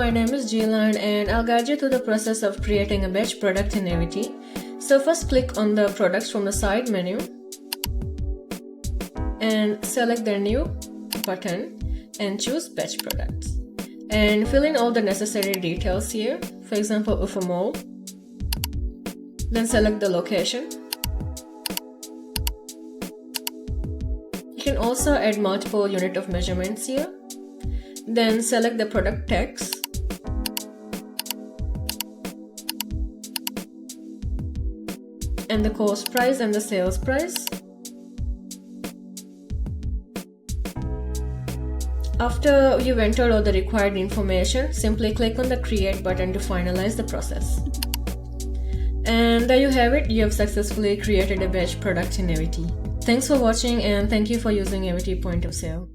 my name is Jilan and I'll guide you through the process of creating a batch product in Ewity. So first click on the products from the side menu and select the new button and choose batch products. And fill in all the necessary details here, for example of a mall. Then select the location. You can also add multiple unit of measurements here. Then select the product tags. And the cost price and the sales price. After you've entered all the required information, simply click on the Create button to finalize the process. And there you have it, you have successfully created a batch product in Ewity. Thanks for watching and thank you for using Ewity Point of Sale.